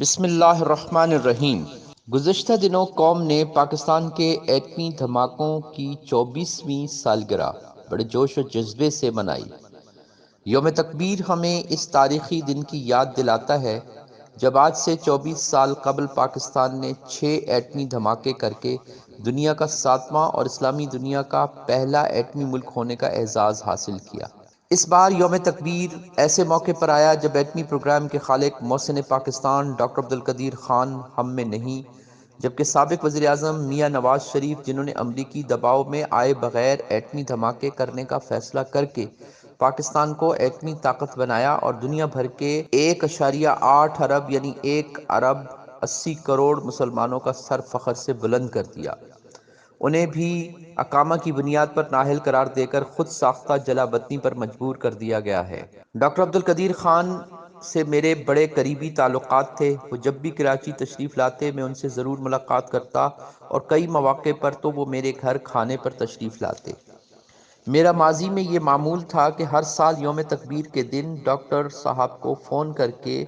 بسم اللہ الرحمن الرحیم۔ گزشتہ دنوں قوم نے پاکستان کے ایٹمی دھماکوں کی 24ویں سالگرہ بڑے جوش و جذبے سے منائی۔ یوم تکبیر ہمیں اس تاریخی دن کی یاد دلاتا ہے جب آج سے 24 سال قبل پاکستان نے 6 ایٹمی دھماکے کر کے دنیا کا 7واں اور اسلامی دنیا کا پہلا ایٹمی ملک ہونے کا اعزاز حاصل کیا۔ اس بار یوم تکبیر ایسے موقع پر آیا جب ایٹمی پروگرام کے خالق محسن پاکستان ڈاکٹر عبدالقدیر خان ہم میں نہیں، جبکہ سابق وزیر اعظم میاں نواز شریف، جنہوں نے امریکی دباؤ میں آئے بغیر ایٹمی دھماکے کرنے کا فیصلہ کر کے پاکستان کو ایٹمی طاقت بنایا اور دنیا بھر کے 1.8 ارب یعنی 1 ارب 80 کروڑ مسلمانوں کا سر فخر سے بلند کر دیا، انہیں بھی اقامہ کی بنیاد پر نااہل قرار دے کر خود ساختہ جلا وطنی پر مجبور کر دیا گیا ہے۔ ڈاکٹر عبدالقدیر خان سے میرے بڑے قریبی تعلقات تھے۔ وہ جب بھی کراچی تشریف لاتے میں ان سے ضرور ملاقات کرتا اور کئی مواقع پر تو وہ میرے گھر کھانے پر تشریف لاتے۔ میرا ماضی میں یہ معمول تھا کہ ہر سال یوم تکبیر کے دن ڈاکٹر صاحب کو فون کر کے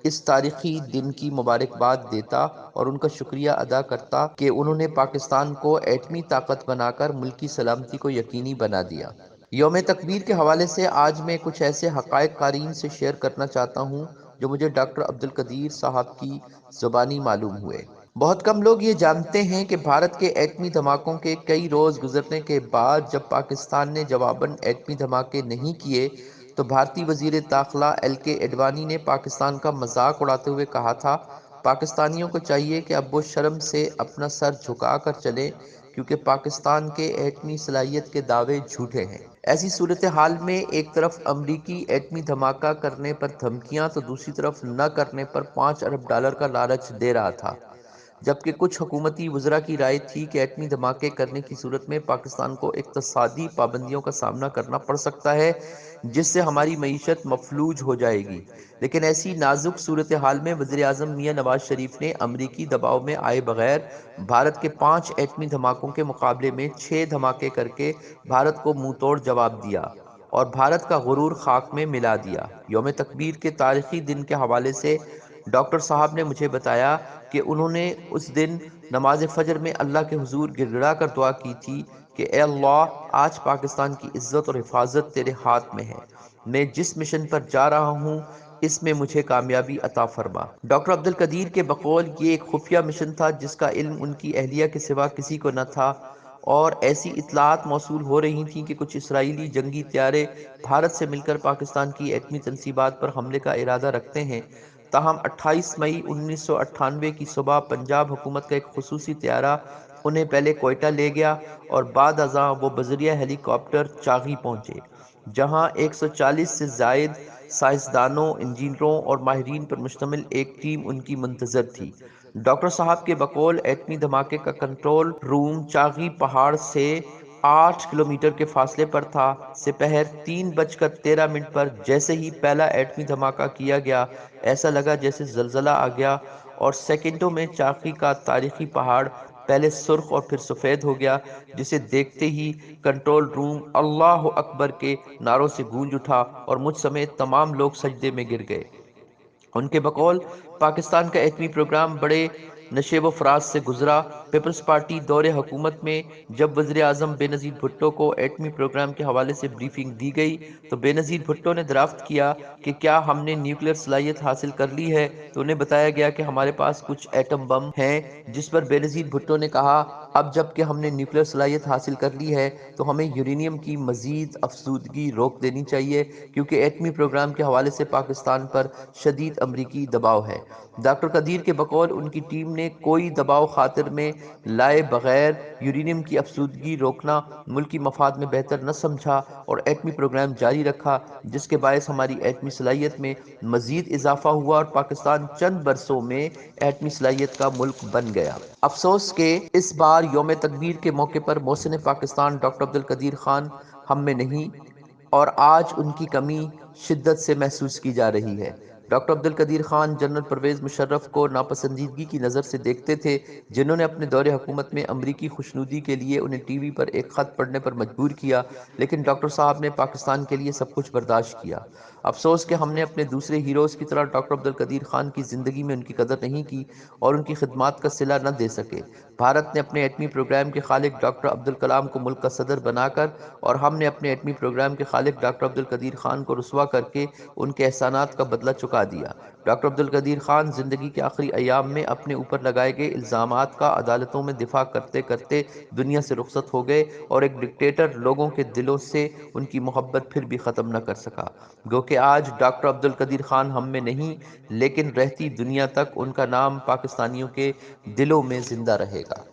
اس تاریخی دن کی مبارکباد دیتا اور ان کا شکریہ ادا کرتا کہ انہوں نے پاکستان کو ایٹمی طاقت بنا کر ملکی سلامتی کو یقینی بنا دیا۔ یوم تکبیر کے حوالے سے آج میں کچھ ایسے حقائق قارئین سے شیئر کرنا چاہتا ہوں جو مجھے ڈاکٹر عبدالقدیر صاحب کی زبانی معلوم ہوئے۔ بہت کم لوگ یہ جانتے ہیں کہ بھارت کے ایٹمی دھماکوں کے کئی روز گزرنے کے بعد جب پاکستان نے جواباً ایٹمی دھماکے نہیں کیے تو بھارتی وزیر داخلہ ایل کے اڈوانی نے پاکستان کا مذاق اڑاتے ہوئے کہا تھا، پاکستانیوں کو چاہیے کہ اب وہ شرم سے اپنا سر جھکا کر چلیں کیونکہ پاکستان کے ایٹمی صلاحیت کے دعوے جھوٹے ہیں۔ ایسی صورتحال میں ایک طرف امریکی ایٹمی دھماکہ کرنے پر دھمکیاں تو دوسری طرف نہ کرنے پر $5 ارب کا لالچ دے رہا تھا، جبکہ کچھ حکومتی وزراء کی رائے تھی کہ ایٹمی دھماکے کرنے کی صورت میں پاکستان کو اقتصادی پابندیوں کا سامنا کرنا پڑ سکتا ہے جس سے ہماری معیشت مفلوج ہو جائے گی۔ لیکن ایسی نازک صورتحال میں وزیر اعظم میاں نواز شریف نے امریکی دباؤ میں آئے بغیر بھارت کے 5 ایٹمی دھماکوں کے مقابلے میں 6 دھماکے کر کے بھارت کو منہ توڑ جواب دیا اور بھارت کا غرور خاک میں ملا دیا۔ یوم تکبیر کے تاریخی دن کے حوالے سے ڈاکٹر صاحب نے مجھے بتایا کہ انہوں نے اس دن نماز فجر میں اللہ کے حضور گڑ گڑا کر دعا کی تھی کہ اے اللہ، آج پاکستان کی عزت اور حفاظت تیرے ہاتھ میں ہے، میں جس مشن پر جا رہا ہوں اس میں مجھے کامیابی عطا فرما۔ ڈاکٹر عبدالقدیر کے بقول یہ ایک خفیہ مشن تھا جس کا علم ان کی اہلیہ کے سوا کسی کو نہ تھا، اور ایسی اطلاعات موصول ہو رہی تھیں کہ کچھ اسرائیلی جنگی طیارے بھارت سے مل کر پاکستان کی ایٹمی تنصیبات پر حملے کا ارادہ رکھتے ہیں۔ تاہم 28 مئی 1998 کی صبح پنجاب حکومت کا ایک خصوصی طیارہ انہیں پہلے کوئٹہ لے گیا اور بعد ازاں وہ بذریعہ ہیلی کاپٹر چاغی پہنچے، جہاں 140 سے زائد سائنسدانوں، انجینئروں اور ماہرین پر مشتمل ایک ٹیم ان کی منتظر تھی۔ ڈاکٹر صاحب کے بقول ایٹمی دھماکے کا کنٹرول روم چاغی پہاڑ سے 8 کلومیٹر کے فاصلے پر تھا۔ سپہر 3:13 پر جیسے ہی پہلا ایٹمی دھماکہ کیا گیا، ایسا لگا جیسے زلزلہ آ گیا اور سیکنڈوں میں چاغی کا تاریخی پہاڑ پہلے سرخ اور پھر سفید ہو گیا، جسے دیکھتے ہی کنٹرول روم اللہ اکبر کے نعروں سے گونج اٹھا اور مجھ سمیت تمام لوگ سجدے میں گر گئے۔ ان کے بقول پاکستان کا ایٹمی پروگرام بڑے نشیب و فراز سے گزرا۔ پیپلز پارٹی دور حکومت میں جب وزیر اعظم بے نظیر بھٹو کو ایٹمی پروگرام کے حوالے سے بریفنگ دی گئی تو بے نظیر بھٹو نے دریافت کیا کہ کیا ہم نے نیوکلیر صلاحیت حاصل کر لی ہے، تو انہیں بتایا گیا کہ ہمارے پاس کچھ ایٹم بم ہیں، جس پر بے نظیر بھٹو نے کہا اب جب کہ ہم نے نیوکلیر صلاحیت حاصل کر لی ہے تو ہمیں یورینیم کی مزید افزودگی روک دینی چاہیے کیونکہ ایٹمی پروگرام کے حوالے سے پاکستان پر شدید امریکی دباؤ ہے۔ ڈاکٹر قدیر کے بقول ان کی ٹیم نے کوئی دباؤ خاطر میں لائے بغیر یورینیم کی افزودگی روکنا ملکی مفاد میں بہتر نہ سمجھا اور ایٹمی پروگرام جاری رکھا، جس کے باعث ہماری ایٹمی صلاحیت میں مزید اضافہ ہوا اور پاکستان چند برسوں میں ایٹمی صلاحیت کا ملک بن گیا۔ افسوس کہ اس بار یوم تکبیر کے موقع پر محسن پاکستان ڈاکٹر عبدالقدیر خان ہم میں نہیں، اور آج ان کی کمی شدت سے محسوس کی جا رہی ہے۔ ڈاکٹر عبد القدیر خان جنرل پرویز مشرف کو ناپسندیدگی کی نظر سے دیکھتے تھے، جنہوں نے اپنے دور حکومت میں امریکی خوشنودی کے لیے انہیں ٹی وی پر ایک خط پڑھنے پر مجبور کیا، لیکن ڈاکٹر صاحب نے پاکستان کے لیے سب کچھ برداشت کیا۔ افسوس کہ ہم نے اپنے دوسرے ہیروز کی طرح ڈاکٹر عبد القدیر خان کی زندگی میں ان کی قدر نہیں کی اور ان کی خدمات کا صلہ نہ دے سکے۔ بھارت نے اپنے ایٹمی پروگرام کے خالق ڈاکٹر عبد الکلام کو ملک کا صدر بنا کر اور ہم نے اپنے ایٹمی پروگرام کے خالق ڈاکٹر عبد القدیر خان کو رسوا کر کے ان کے احسانات کا بدلہ چکا دیا۔ ڈاکٹر عبد القدیر خان زندگی کے آخری ایام میں اپنے اوپر لگائے گئے الزامات کا عدالتوں میں دفاع کرتے کرتے دنیا سے رخصت ہو گئے اور ایک ڈکٹیٹر لوگوں کے دلوں سے ان کی محبت پھر بھی ختم نہ کر سکا۔ گو کہ آج ڈاکٹر عبد القدیر خان ہم میں نہیں، لیکن رہتی دنیا تک ان کا نام پاکستانیوں کے دلوں میں زندہ رہے گا۔